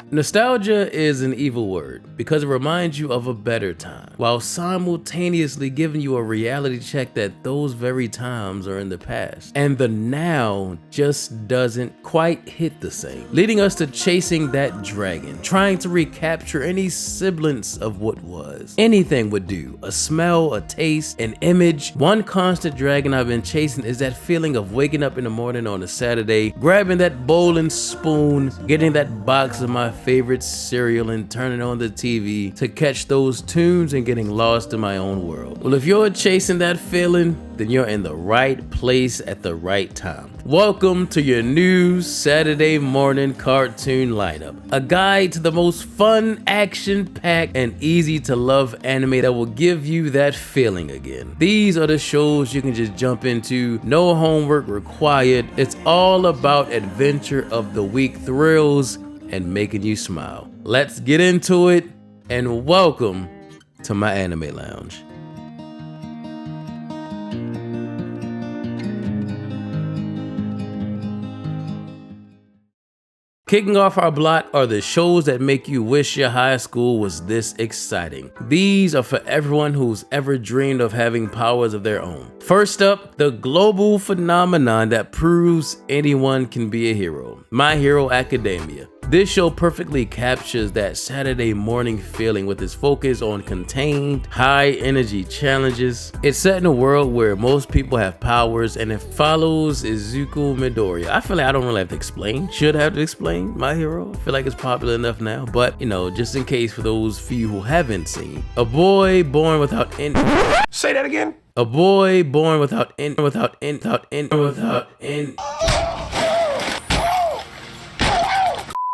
Nostalgia is an evil word because it reminds you of a better time, while simultaneously giving you a reality check that those very times are in the past, and the now just doesn't quite hit the same, leading us to chasing that dragon, trying to recapture any semblance of what was. Anything would do, a smell, a taste, an image. One constant dragon I've been chasing is that feeling of waking up in the morning on a Saturday, grabbing that bowl and spoon, getting that box of my favorite cereal and turning on the TV to catch those tunes and getting lost in my own world. Well, if you're chasing that feeling, then you're in the right place at the right time. Welcome to your new Saturday morning cartoon lineup, a guide to the most fun, action-packed, and easy to love anime that will give you that feeling again. These are the shows you can just jump into, no homework required. It's all about adventure of the week thrills and making you smile. Let's get into it, and welcome to my anime lounge. Kicking off our block are the shows that make you wish your high school was this exciting. These are for everyone who's ever dreamed of having powers of their own. First up, the global phenomenon that proves anyone can be a hero, My Hero Academia. This show perfectly captures that Saturday morning feeling with its focus on contained, high energy challenges. It's set in a world where most people have powers, and it follows Izuku Midoriya. I feel like I don't really have to explain. Should have to explain My Hero. I feel like it's popular enough now, but just in case for those few who haven't seen. A boy born without any. Say that again. A boy born without any.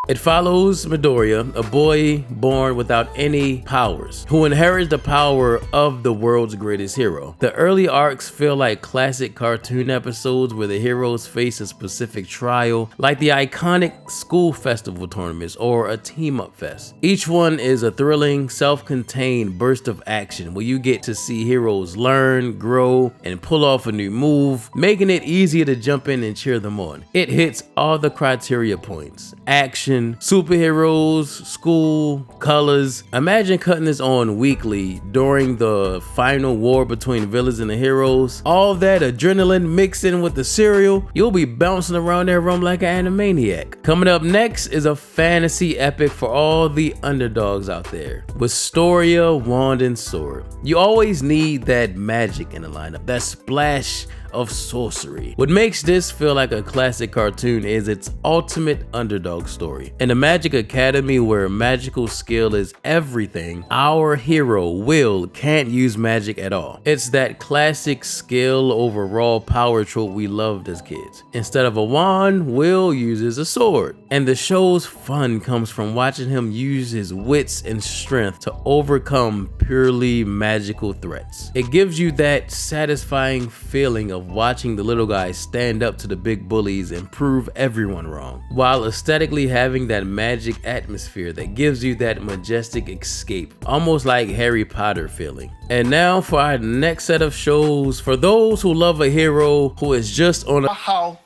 It follows Midoriya, a boy born without any powers, who inherits the power of the world's greatest hero. The early arcs feel like classic cartoon episodes where the heroes face a specific trial, like the iconic school festival tournaments or a team-up fest. Each one is a thrilling, self-contained burst of action where you get to see heroes learn, grow, and pull off a new move, making it easier to jump in and cheer them on. It hits all the criteria points: action, superheroes, school, colors. Imagine cutting this on weekly during the final war between villains and the heroes. All that adrenaline mixed in with the cereal, you'll be bouncing around that room like an animaniac. Coming up next is a fantasy epic for all the underdogs out there, Wistoria Wand and Sword. You always need that magic in the lineup, that splash of sorcery. What makes this feel like a classic cartoon is its ultimate underdog story. In the Magic Academy, where magical skill is everything, our hero, Will, can't use magic at all. It's that classic skill over raw power trope we loved as kids. Instead of a wand, Will uses a sword. And the show's fun comes from watching him use his wits and strength to overcome purely magical threats. It gives you that satisfying feeling of watching the little guys stand up to the big bullies and prove everyone wrong, while aesthetically having that magic atmosphere that gives you that majestic escape, almost like Harry Potter feeling. And now for our next set of shows, for those who love a hero who is just on a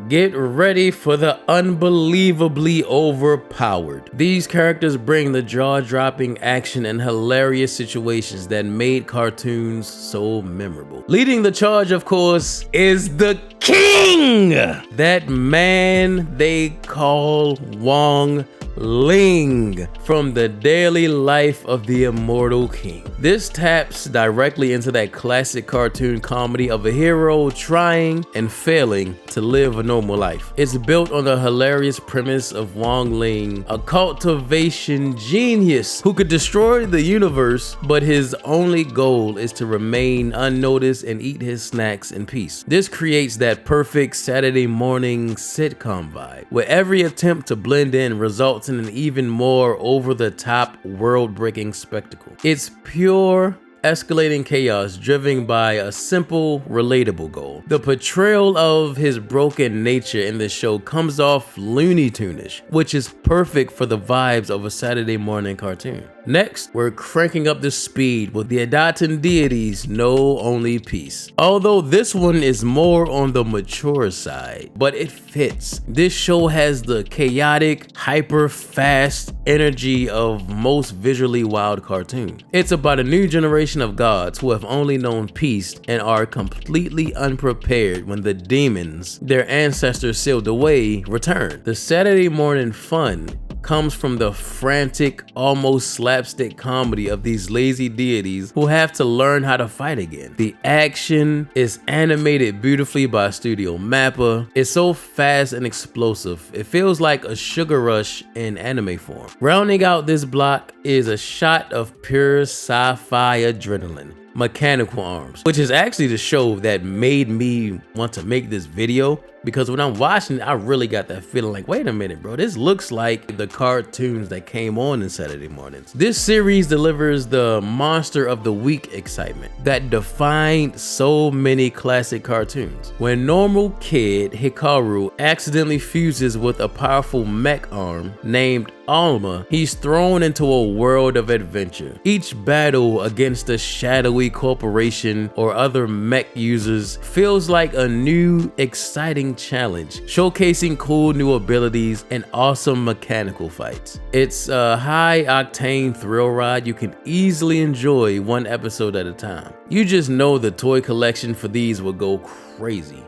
Get ready for the unbelievably overpowered. These characters bring the jaw-dropping action and hilarious situations that made cartoons so memorable. Leading the charge, of course, is the king! That man they call Wong Ling from the daily life of the immortal king. This taps directly into that classic cartoon comedy of a hero trying and failing to live a normal life. It's built on the hilarious premise of Wong Ling, a cultivation genius who could destroy the universe, but his only goal is to remain unnoticed and eat his snacks in peace. This creates that perfect Saturday morning sitcom vibe, where every attempt to blend in results in an even more over-the-top, world-breaking spectacle. It's pure escalating chaos driven by a simple, relatable goal. The portrayal of his broken nature in the show comes off Looney Tune-ish, which is perfect for the vibes of a Saturday morning cartoon. Next, we're cranking up the speed with the Adatin deities Know Only Peace. Although this one is more on the mature side, but it fits. This show has the chaotic, hyper fast energy of most visually wild cartoons. It's about a new generation of gods who have only known peace and are completely unprepared when the demons their ancestors sealed away return. The Saturday morning fun comes from the frantic, almost slapstick comedy of these lazy deities who have to learn how to fight again. The action is animated beautifully by Studio Mappa. It's so fast and explosive, it feels like a sugar rush in anime form. Rounding out this block is a shot of pure sci-fi adrenaline. Mechanical Arms, which is actually the show that made me want to make this video, because when I'm watching it, I really got that feeling like, wait a minute, bro, this looks like the cartoons that came on in Saturday mornings. This series delivers the monster of the week excitement that defined so many classic cartoons. When normal kid Hikaru accidentally fuses with a powerful mech arm named Alma, he's thrown into a world of adventure. Each battle against a shadowy corporation or other mech users feels like a new, exciting challenge, showcasing cool new abilities and awesome mechanical fights. It's a high-octane thrill ride you can easily enjoy one episode at a time. You just know the toy collection for these will go crazy.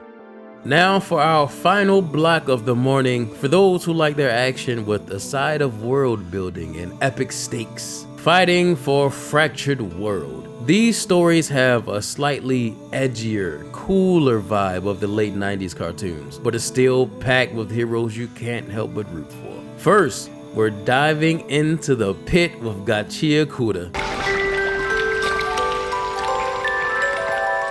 Now for our final block of the morning, for those who like their action with a side of world building and epic stakes. Fighting for Fractured World. These stories have a slightly edgier, cooler vibe of the late 90s cartoons, but it's still packed with heroes you can't help but root for. First, we're diving into the pit with Gachia Kuda.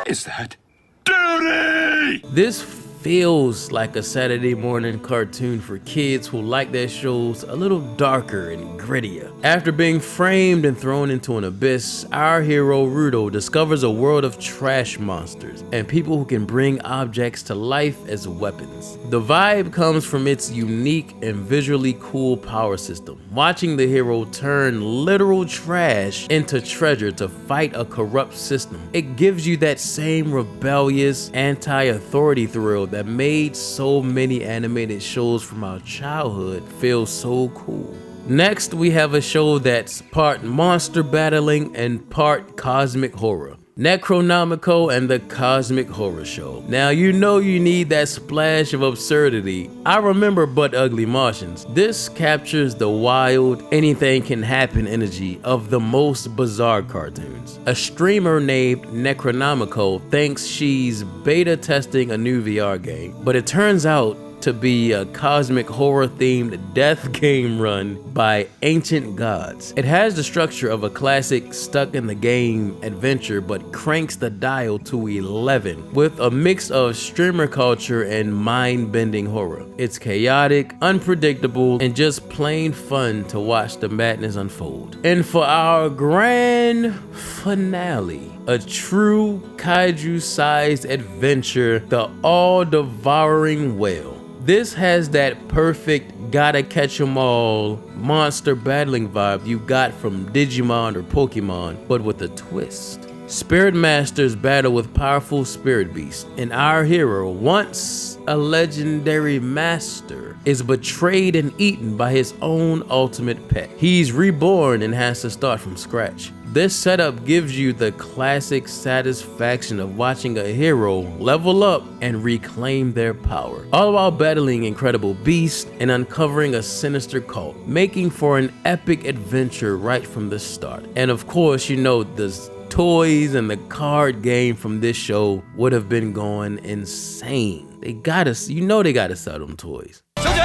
Is that duty? This feels like a Saturday morning cartoon for kids who like their shows a little darker and grittier. After being framed and thrown into an abyss, our hero Rudo discovers a world of trash monsters and people who can bring objects to life as weapons. The vibe comes from its unique and visually cool power system, watching the hero turn literal trash into treasure to fight a corrupt system. It gives you that same rebellious, anti-authority thrill that made so many animated shows from our childhood feel so cool. Next, we have a show that's part monster battling and part cosmic horror. Necronomico and the Cosmic Horror Show. Now you know you need that splash of absurdity. I remember But Ugly Martians. This captures the wild, anything can happen energy of the most bizarre cartoons. A streamer named Necronomico thinks she's beta testing a new VR game, but it turns out to be a cosmic horror themed death game run by ancient gods. It has the structure of a classic stuck in the game adventure, but cranks the dial to 11 with a mix of streamer culture and mind-bending horror. It's chaotic, unpredictable, and just plain fun to watch the madness unfold. And for our grand finale, a true kaiju-sized adventure, the all-devouring whale. This has that perfect gotta catch 'em all monster battling vibe you got from Digimon or Pokemon, but with a twist. Spirit Masters battle with powerful spirit beasts, and our hero, once a legendary master, is betrayed and eaten by his own ultimate pet. He's reborn and has to start from scratch. This setup gives you the classic satisfaction of watching a hero level up and reclaim their power, all while battling incredible beasts and uncovering a sinister cult, making for an epic adventure right from the start. And of course, you know, the toys and the card game from this show would have been going insane. They gotta, you know, they gotta sell them toys. 小姐，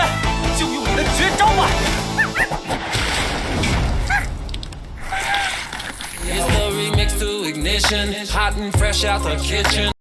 就用你的绝招吧！ It's the remix to Ignition, hot and fresh out the kitchen.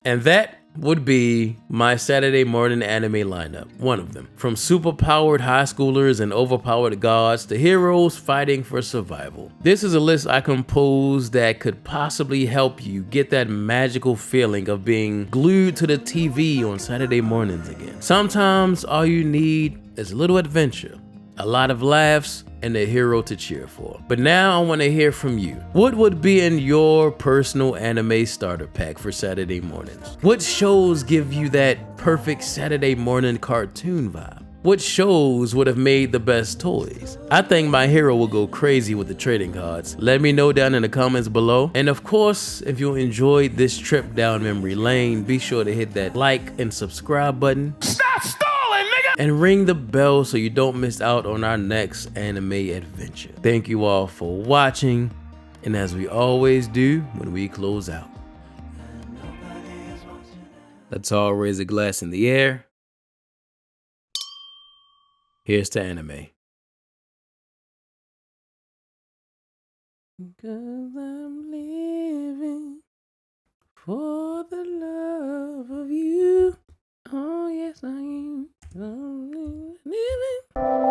And that would be my Saturday morning anime lineup. One of them. From super-powered high schoolers and overpowered gods to heroes fighting for survival. This is a list I composed that could possibly help you get that magical feeling of being glued to the TV on Saturday mornings again. Sometimes all you need is a little adventure, a lot of laughs, and a hero to cheer for. But now I want to hear from you. What would be in your personal anime starter pack for Saturday mornings? What shows give you that perfect Saturday morning cartoon vibe? What shows would have made the best toys? I think my hero will go crazy with the trading cards. Let me know down in the comments below. And of course, if you enjoyed this trip down memory lane, be sure to hit that like and subscribe button. Stop stalling, nigga! And ring the bell so you don't miss out on our next anime adventure. Thank you all for watching. And as we always do when we close out, let's all raise a glass in the air. Here's to anime. Because I'm living for the love of you. Oh, yes, I am. I'm living.